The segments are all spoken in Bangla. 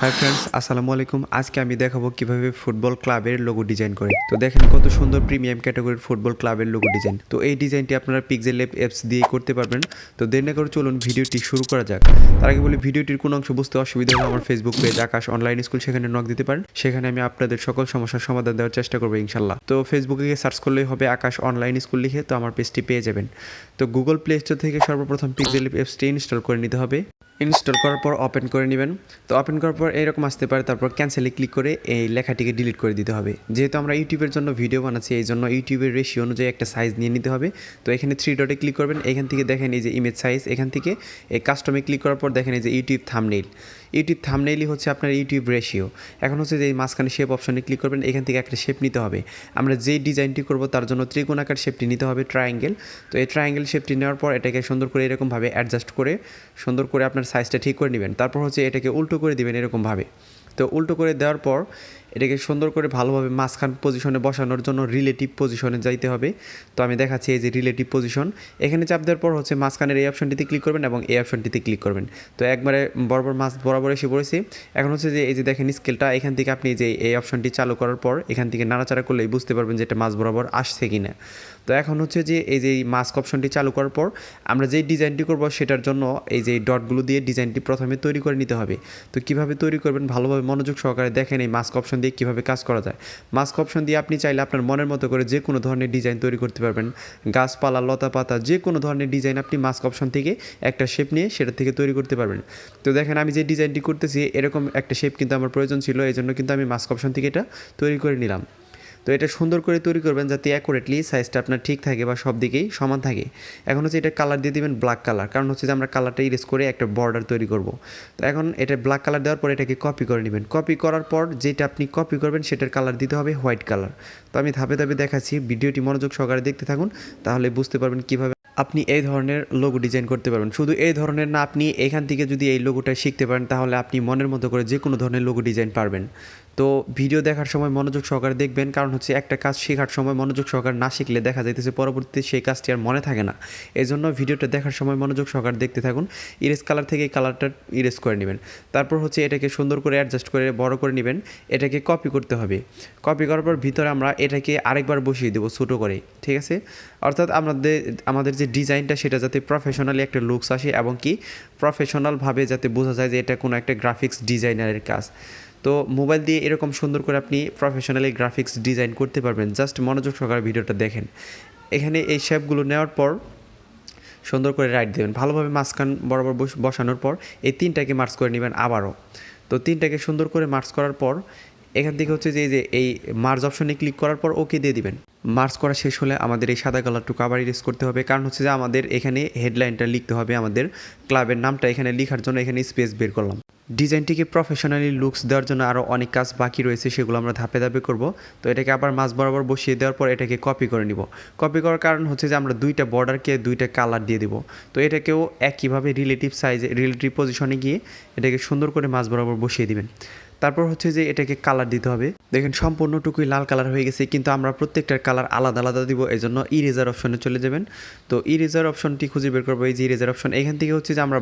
হাই ফ্রেন্ডস, আসসালামু আলাইকুম। আজকে আমি দেখাবো কিভাবে ফুটবল ক্লাবের লোগো ডিজাইন করে। তো দেখেন কত সুন্দর প্রিমিয়াম ক্যাটাগরির ফুটবল ক্লাবের লোগো ডিজাইন। তো এই ডিজাইনটি আপনারা পিক্সেলল্যাব অ্যাপস দিয়ে করতে পারবেন। তো দেরি না করে চলুন ভিডিওটি শুরু করা যাক। তার আগে বলি, ভিডিওটির কোনো অংশ বুঝতে অসুবিধা হলে আমার ফেসবুক পেজ আকাশ অনলাইন স্কুল, সেখানে নক দিতে পারেন। সেখানে আমি আপনাদের সকল সমস্যার সমাধান দেওয়ার চেষ্টা করবো ইনশাল্লাহ। তো ফেসবুকে গিয়ে সার্চ করলেই হবে আকাশ অনলাইন স্কুল লিখে, তো আমার পেজটি পেয়ে যাবেন। তো গুগল প্লে স্টোর থেকে সর্বপ্রথম পিক্সেলল্যাব অ্যাপসটি ইনস্টল করে নিতে হবে। ইনস্টল করার পর ওপেন করে নেবেন। তো ওপেন করার পর এরকম আসতে পারে, তারপর ক্যান্সেলে ক্লিক করে এই লেখাটিকে ডিলিট করে দিতে হবে। যেহেতু আমরা ইউটিউবের জন্য ভিডিও বানাচ্ছি, এই জন্য ইউটিউবের রেশিও অনুযায়ী একটা সাইজ নিয়ে নিতে হবে। তো এখানে 3 ডটে ক্লিক করবেন। এখান থেকে দেখেন এই যে ইমেজ সাইজ, এখান থেকে এই কাস্টমে ক্লিক করার পর দেখেন এই যে ইউটিউব থাম্বনেইল। ইউটিউব থাম্বনেইলই হচ্ছে আপনার ইউটিউব রেশিও। এখন হচ্ছে যে এই মাঝখানে শেপ অপশনে ক্লিক করবেন। এখান থেকে একটা শেপ নিতে হবে। আমরা যেই ডিজাইনটি করব তার জন্য ত্রিকোণাকার শেপটি নিতে হবে, ট্রায়াঙ্গেল। তো এই ট্রায়াঙ্গেল শেপটি নেওয়ার পর এটাকে সুন্দর করে এরকমভাবে অ্যাডজাস্ট করে সুন্দর করে আপনার সাইজটা ঠিক করে নেবেন। তারপর হচ্ছে এটাকে উল্টো করে দিবেন এরকমভাবে। তো উল্টো করে দেওয়ার পর এটাকে সুন্দর করে ভালোভাবে মাঝখান পজিশনে বসানোর জন্য রিলেটিভ পজিশনে যাইতে হবে। তো আমি দেখাচ্ছি এই যে রিলেটিভ পজিশন। এখানে চাপ দেওয়ার পর হচ্ছে মাঝখানের এই অপশনটিতে ক্লিক করবেন এবং এই অপশনটিতে ক্লিক করবেন। তো একবারে বরাবর বরাবর এসে পড়েছি। এখন হচ্ছে যে এই যে দেখেন স্কেলটা, এখান থেকে আপনি যে এই অপশনটি চালু করার পর এখান থেকে নাড়াচাড়া করলেই বুঝতে পারবেন যে এটা মাঝ বরাবর আসছে কি না। তো এখন হচ্ছে যে এই যে মাস্ক অপশনটি চালু করার পর আমরা যেই ডিজাইনটি করব সেটার জন্য এই যে ডটগুলো দিয়ে ডিজাইনটি প্রথমে তৈরি করে নিতে হবে। তো কীভাবে তৈরি করবেন ভালোভাবে মনোযোগ সহকারে দেখেন এই মাস্ক অপশন দিয়ে কীভাবে কাজ করা যায়। মাস্ক অপশন দিয়ে আপনি চাইলে আপনার মনের মতো করে যে কোনো ধরনের ডিজাইন তৈরি করতে পারবেন। গাছপালা, লতা পাতা, যে কোনো ধরনের ডিজাইন আপনি মাস্ক অপশন থেকে একটা শেপ নিয়ে সেটা থেকে তৈরি করতে পারবেন। তো দেখেন আমি যে ডিজাইনটি করতেছি এরকম একটা শেপ কিন্তু আমার প্রয়োজন ছিল, এই জন্য কিন্তু আমি মাস্ক অপশন থেকে এটা তৈরি করে নিলাম। তো এটা সুন্দর করে তৈরি করবেন যাতে অ্যাকুরেটলি সাইজটা আপনার ঠিক থাকে বা সব দিকেই সমান থাকে। এখন হচ্ছে এটা কালার দিয়ে দিবেন ব্ল্যাক কালার, কারণ হচ্ছে যে আমরা কালারটা ইরেজ করে একটা বর্ডার তৈরি করব। তো এখন এটা ব্ল্যাক কালার দেওয়ার পর এটাকে কপি করে নেবেন। কপি করার পর যেটা আপনি কপি করবেন সেটার কালার দিতে হবে হোয়াইট কালার। তো আমি ধাপে ধাপে দেখাচ্ছি, ভিডিওটি মনোযোগ সহকারে দেখতে থাকুন, তাহলে বুঝতে পারবেন কীভাবে আপনি এই ধরনের লোগো ডিজাইন করতে পারবেন। শুধু এই ধরনের না, আপনি এখান থেকে যদি এই লোগোটা শিখতে পারেন তাহলে আপনি মনের মতো করে যে কোনো ধরনের লোগো ডিজাইন পারবেন। তো ভিডিও দেখার সময় মনোযোগ সহকারে দেখবেন, কারণ হচ্ছে একটা কাজ শেখার সময় মনোযোগ সহকারে না শিখলে দেখা যাইতেছে পরবর্তীতে সেই কাজটি আর মনে থাকে না। এই জন্য ভিডিওটা দেখার সময় মনোযোগ সহকারে দেখতে থাকুন। ইরেজ কালার থেকে এই কালারটা ইরেজ করে নেবেন। তারপর হচ্ছে এটাকে সুন্দর করে অ্যাডজাস্ট করে বড় করে নেবেন। এটাকে কপি করতে হবে। কপি করার পর ভিতরে আমরা এটাকে আরেকবার বসিয়ে দেবো ছোটো করে, ঠিক আছে? অর্থাৎ আমাদের যে ডিজাইনটা সেটা যাতে প্রফেশনালি একটা লুকস আসে এবং কি প্রফেশনালভাবে যাতে বোঝা যায় যে এটা কোনো একটা গ্রাফিক্স ডিজাইনারের কাজ। তো মোবাইল দিয়ে এরকম সুন্দর করে আপনি প্রফেশনালি গ্রাফিক্স ডিজাইন করতে পারবেন। জাস্ট মনোযোগ সহকারে ভিডিওটা দেখেন। এখানে এই শেপগুলো নেওয়ার পর সুন্দর করে রাইট দেবেন, ভালোভাবে মাঝখান বরাবর বসানোর পর এই তিনটাকে মার্চ করে নেবেন আবারও। তো তিনটাকে সুন্দর করে মার্চ করার পর এখান থেকে হচ্ছে যে এই মার্জ অপশনে ক্লিক করার পর ওকে দিয়ে দিবেন। মার্চ করা শেষ হলে আমাদের এই সাদা কালারটুকু আবার ইরেজ করতে হবে, কারণ হচ্ছে যে আমাদের এখানে হেডলাইনটা লিখতে হবে, আমাদের ক্লাবের নামটা এখানে লেখার জন্য এখানে স্পেস বের করলাম। ডিজাইনটিকে প্রফেশনালি লুকস দেওয়ার জন্য আরও অনেক কাজ বাকি রয়েছে, সেগুলো আমরা ধাপে ধাপে করব। তো এটাকে আবার মাঝ বরাবর বসিয়ে দেওয়ার পর এটাকে কপি করে নিব। কপি করার কারণ হচ্ছে যে আমরা দুইটা বর্ডারকে দুইটা কালার দিয়ে দিব। তো এটাকেও একইভাবে রিলেটিভ সাইজে রিলেটিভ পজিশনে গিয়ে এটাকে সুন্দর করে মাঝ বরাবর বসিয়ে দিবেন। তারপর হচ্ছে যে এটাকে কালার দিতে হবে। দেখেন সম্পূর্ণটুকুই লাল কালার হয়ে গেছে, কিন্তু আমরা প্রত্যেকটার কালার আলাদা আলাদা দিব, এই জন্য ইরেজার অপশনে চলে যাবেন। তো ইরেজার অপশনটি খুঁজে বের করবো, এই যে ইরেজার অপশন। এখান থেকে হচ্ছে যে আমরা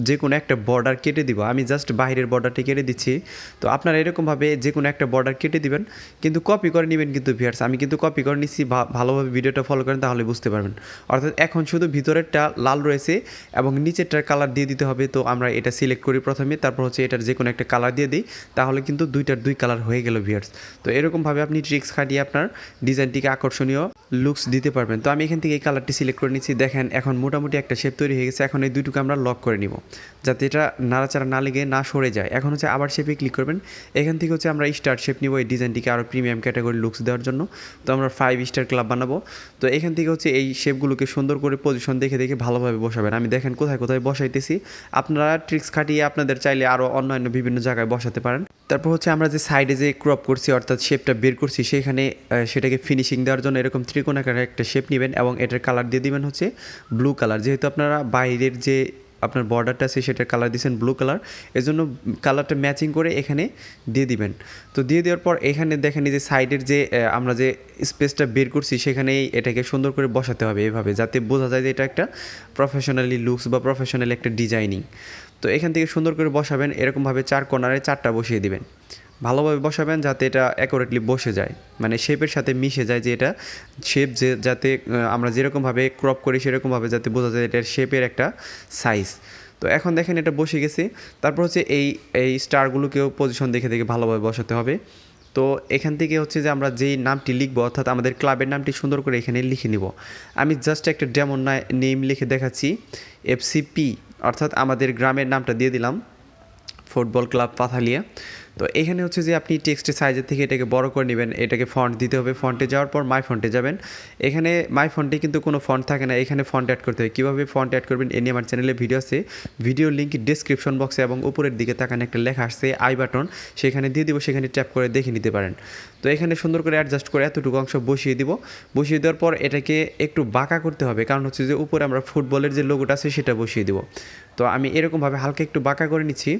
যে কোনো একটা বর্ডার কেটে দিব। আমি জাস্ট বাইরের বর্ডারটি কেটে দিচ্ছি। তো আপনারা এরকমভাবে যে কোনো একটা বর্ডার কেটে দিবেন, কিন্তু কপি করে নেবেন। কিন্তু ভিউয়ার্স, আমি কিন্তু কপি করে নিচ্ছি, ভালোভাবে ভিডিওটা ফলো করেন তাহলে বুঝতে পারবেন। অর্থাৎ এখন শুধু ভিতরেরটা লাল রয়েছে এবং নিচেরটার কালার দিয়ে দিতে হবে। তো আমরা এটা সিলেক্ট করি প্রথমে, তারপর হচ্ছে এটার যে কোনো একটা কালার দিয়ে দিই, তাহলে কিন্তু দুইটার দুই কালার হয়ে গেল ভিউয়ার্স। তো এরকমভাবে আপনি ট্রিক্স খাটিয়ে আপনার ডিজাইনটিকে আকর্ষণীয় লুকস দিতে পারবেন। তো আমি এখান থেকে এই কালারটি সিলেক্ট করে নিচ্ছি। দেখেন এখন মোটামুটি একটা শেপ তৈরি হয়ে গেছে। এখন এই দুইটুকু আমরা লক করে নিব যাতে এটা নাড়াচাড়া না লেগে না সরে যায়। এখন হচ্ছে আবার শেপে ক্লিক করবেন। এখান থেকে হচ্ছে আমরা স্টার শেপ নিব এই ডিজাইনটিকে আরও প্রিমিয়াম ক্যাটাগরি লুকস দেওয়ার জন্য। তো আমরা 5 স্টার ক্লাব বানাবো। তো এখান থেকে হচ্ছে এই শেপগুলোকে সুন্দর করে পজিশন দেখে দেখে ভালোভাবে বসাবেন। আমি দেখেন কোথায় কোথায় বসাইতেছি। আপনারা ট্রিক্স খাটিয়ে আপনাদের চাইলে আরও অন্যান্য বিভিন্ন জায়গায় বসাতে পারেন। তারপর হচ্ছে আমরা যে সাইডে যে ক্রপ করছি অর্থাৎ শেপটা বের করছি, সেখানে সেটাকে ফিনিশিং দেওয়ার জন্য এরকম ত্রিকোণাকার একটা শেপ নেবেন এবং এটার কালার দিয়ে দিবেন হচ্ছে ব্লু কালার। যেহেতু আপনারা বাইরের যে আপনার বর্ডারটা আছে সেটার কালার দিয়েছেন ব্লু কালার, এজন্য কালারটা ম্যাচিং করে এখানে দিয়ে দিবেন। তো দিয়ে দেওয়ার পর এখানে দেখেন এই যে সাইডের যে আমরা যে স্পেসটা বের করছি সেখানেই এটাকে সুন্দর করে বসাতে হবে এভাবে, যাতে বোঝা যায় যে এটা একটা প্রফেশনালি লুকস বা প্রফেশনালি একটা ডিজাইনিং। তো এখান থেকে সুন্দর করে বসাবেন, এরকমভাবে 4 কর্নারে 4টা বসিয়ে দিবেন। ভালোভাবে বসাবেন যাতে এটা অ্যাকুরেটলি বসে যায়, মানে শেপের সাথে মিশে যায়, যে এটা শেপ যে যাতে আমরা যেরকমভাবে ক্রপ করি সেরকমভাবে যাতে বোঝা যায় এটার শেপের একটা সাইজ। তো এখন দেখেন এটা বসে গেছে। তারপর হচ্ছে এই স্টারগুলোকেও পজিশন দেখে দেখে ভালোভাবে বসাতে হবে। তো এখান থেকে হচ্ছে যে আমরা যেই নামটি লিখবো, অর্থাৎ আমাদের ক্লাবের নামটি সুন্দর করে এখানে লিখে নিব। আমি জাস্ট একটা ডেমন নেম লিখে দেখাচ্ছি, FCP, অর্থাৎ আমাদের গ্রামের নামটা দিয়ে দিলাম, ফুটবল ক্লাব পাথালিয়া। তো এখানে হচ্ছে যে আপনি টেক্সটের সাইজের থেকে এটাকে বড় করে নেবেন, এটাকে ফন্ট দিতে হবে। ফন্টে যাওয়ার পর মাই ফন্টে যাবেন। এখানে মাই ফন্টে কিন্তু কোনো ফন্ট থাকে না, এখানে ফন্ট অ্যাড করতে হবে। কীভাবে ফন্ট অ্যাড করবেন এ নিয়ে আমার চ্যানেলে ভিডিও আছে, ভিডিও লিঙ্ক ডিসক্রিপশন বক্সে এবং উপরের দিকে তাকানে একটা লেখা আসছে আই বাটন, সেখানে দিয়ে দিব, সেখানে ট্যাপ করে দেখে নিতে পারেন। তো এখানে সুন্দর করে অ্যাডজাস্ট করে এতটুকু অংশ বসিয়ে দিব। বসিয়ে দেওয়ার পর এটাকে একটু বাঁকা করতে হবে, কারণ হচ্ছে যে উপরে আমরা ফুটবলের যে লোগোটা আছে সেটা বসিয়ে দিব। তো আমি এরকমভাবে হালকা একটু বাঁকা করে নিচ্ছি।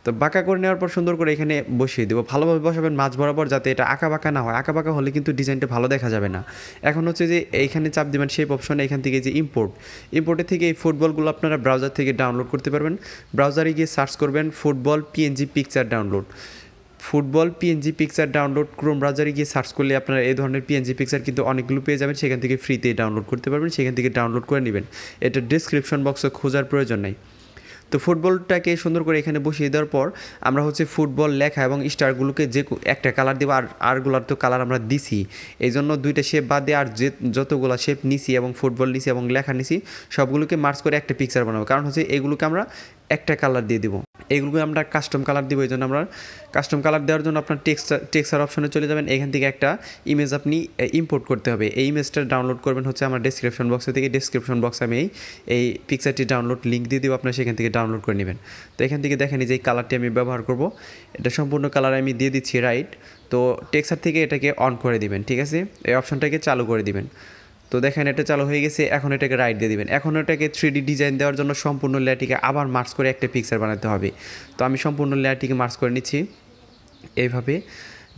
তো বাঁকা করে নেওয়ার পর সুন্দর করে এখানে বসিয়ে দেবো। ভালোভাবে বসাবেন মাঝ বরাবর, যাতে এটা আঁকা বাঁকা না হয়। আঁকা বাঁকা হলে কিন্তু ডিজাইনটা ভালো দেখা যাবে না। এখন হচ্ছে যে এইখানে চাপ দেবেন শেপ অপশনে, এখান থেকে যে ইম্পোর্টের থেকে এই ফুটবলগুলো আপনারা ব্রাউজার থেকে ডাউনলোড করতে পারবেন। ব্রাউজারে গিয়ে সার্চ করবেন football PNG picture download, football PNG picture download. Chrome ব্রাউজারে গিয়ে সার্চ করলে আপনারা এই ধরনের PNG পিকচার কিন্তু অনেকগুলো পেয়ে যাবেন, সেখান থেকে ফ্রিতে ডাউনলোড করতে পারবেন, সেখান থেকে ডাউনলোড করে নেবেন। এটা ডিসক্রিপশন বক্সে খোঁজার প্রয়োজন নেই। তো ফুটবলটাকে সুন্দর করে এখানে বসিয়ে দেওয়ার পর আমরা হচ্ছে ফুটবল লেখা এবং স্টারগুলোকে যে একটা কালার দেবো, আরগুলার তো কালার আমরা দিছি, এই জন্য 2টা শেপ বাদ দিয়ে আর যতগুলো শেপ নিছি এবং ফুটবল নিছি এবং লেখা নিছি সবগুলোকে মার্চ করে একটা পিকচার বানাবো। কারণ হচ্ছে এগুলোকে আমরা একটা কালার দিয়ে দিব, এইগুলোকে আমরা কাস্টম কালার দিব। এই জন্য আমরা কাস্টম কালার দেওয়ার জন্য আপনার টেক্সচার অপশনে চলে যাবেন, এখান থেকে একটা ইমেজ আপনি ইম্পোর্ট করতে হবে। এই ইমেজটা ডাউনলোড করবেন হচ্ছে আমার ডিসক্রিপশন বক্সে থেকে। ডিসক্রিপশন বক্সে আমি এই পিকচারটি ডাউনলোড লিঙ্ক দিয়ে দেবো, আপনার সেখান থেকে ডাউনলোড করে নেবেন। তো এখান থেকে দেখেন যে এই কালারটি আমি ব্যবহার করব, এটা সম্পূর্ণ কালার আমি দিয়ে দিচ্ছি রাইট। তো টেক্সচার থেকে এটাকে অন করে দিবেন, ঠিক আছে, এই অপশনটাকে চালু করে দিবেন। তো দেখেন এটা চালু হয়ে গেছে। এখন এটাকে রাইট দিয়ে দিবেন। এখন এটাকে 3D ডিজাইন দেওয়ার জন্য সম্পূর্ণ লেয়ারটিকে আবার মার্চ করে একটা পিকচার বানাতে হবে। তো আমি সম্পূর্ণ লেয়ারটিকে মার্চ করে নিচ্ছি এইভাবে।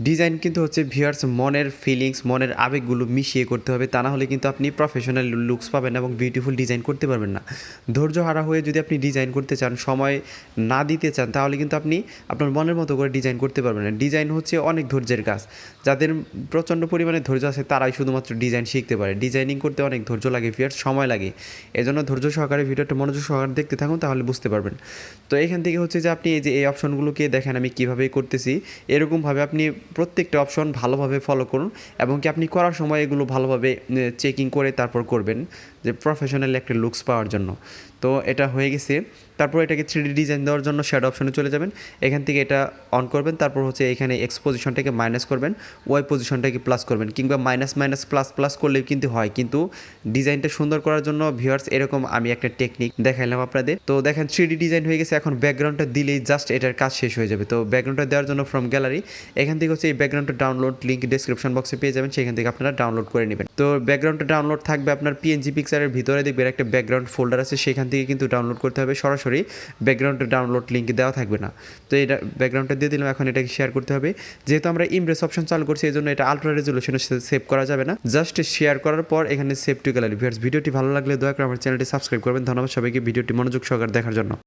ডিজাইন কিন্তু হচ্ছে ভিউয়ার্স মনের ফিলিংস, মনের আবেগগুলো মিশিয়ে করতে হবে, তা না হলে কিন্তু আপনি প্রফেশনাল লুকস পাবেন এবং বিউটিফুল ডিজাইন করতে পারবেন না। ধৈর্য হারা হয়ে যদি আপনি ডিজাইন করতে চান, সময় না দিতে চান, তাহলে কিন্তু আপনি আপনার মনের মতো করে ডিজাইন করতে পারবেন না। ডিজাইন হচ্ছে অনেক ধৈর্যের কাজ। যাদের প্রচণ্ড পরিমাণে ধৈর্য আছে তারাই শুধুমাত্র ডিজাইন শিখতে পারে। ডিজাইনিং করতে অনেক ধৈর্য লাগে ভিউয়ার্স, সময় লাগে। এজন্য ধৈর্য সহকারে ভিডিওটা মনোযোগ সহকারে দেখতে থাকুন, তাহলে বুঝতে পারবেন। তো এখান থেকে হচ্ছে যে আপনি এই অপশনগুলোকে দেখেন আমি কীভাবে করতেছি, এরকমভাবে আপনি প্রত্যেকটা অপশন ভালোভাবে ফলো করুন এবং কি আপনি করার সময় এগুলো ভালোভাবে চেকিং করে তারপর করবেন, যে প্রফেশনাল একটা লুকস পাওয়ার জন্য। তো এটা হয়ে গেছে। তারপর এটাকে 3D ডিজাইন দেওয়ার জন্য শ্যাডো অপশনে চলে যাবেন, এখান থেকে এটা অন করবেন। তারপর হচ্ছে এখানে এক্স পজিশনটাকে মাইনাস করবেন, ওয়াই পজিশনটাকে প্লাস করবেন, কিংবা মাইনাস মাইনাস প্লাস প্লাস করলেও কিন্তু হয়। কিন্তু ডিজাইনটা সুন্দর করার জন্য ভিউয়ার্স এরকম আমি একটা টেকনিক দেখাইলাম আপনাদের। তো দেখেন 3D ডিজাইন হয়ে গেছে। এখন ব্যাকগ্রাউন্ডটা দিলেই জাস্ট এটার কাজ শেষ হয়ে যাবে। তো ব্যাকগ্রাউন্ডটা দেওয়ার জন্য ফ্রম গ্যালারি এখান থেকে হচ্ছে এই ব্যাকগ্রাউন্ডটা ডাউনলোড লিঙ্ক ডিসক্রিপশন বক্সে পেয়ে যাবেন, সেখান থেকে আপনারা ডাউনলোড করে নেবেন। তো ব্যাকগ্রাউন্ডটা ডাউনলোড থাকবে আপনার PNG পিকচারের ভিতরে, দেখবেন একটা ব্যাকগ্রাউন্ড ফোল্ডার আছে, সেখান থেকে কিন্তু ডাউনলোড করতে হবে। সরাসরি ব্যাকগ্রাউন্ডের ডাউনলোড লিঙ্ক দেওয়া থাকবে না। তো এটা ব্যাকগ্রাউন্ডটা দিয়ে দিলাম। এখন এটাকে শেয়ার করতে হবে। যেহেতু আমরা ইমপ্রেস অপশন চালু করছি, এই জন্য এটা আলট্রা রেজলিউশনে সেভ করা যাবে না। জাস্ট শেয়ার করার পর এখানে সেভ টু গ্যালারি। ভিউয়ার্স ভিডিওটি ভালো লাগলে দয়া করে আমার চ্যানেলটি সাবস্ক্রাইব করবেন। ধন্যবাদ সবাইকে ভিডিওটি মনোযোগ সহকারে দেখার জন্য।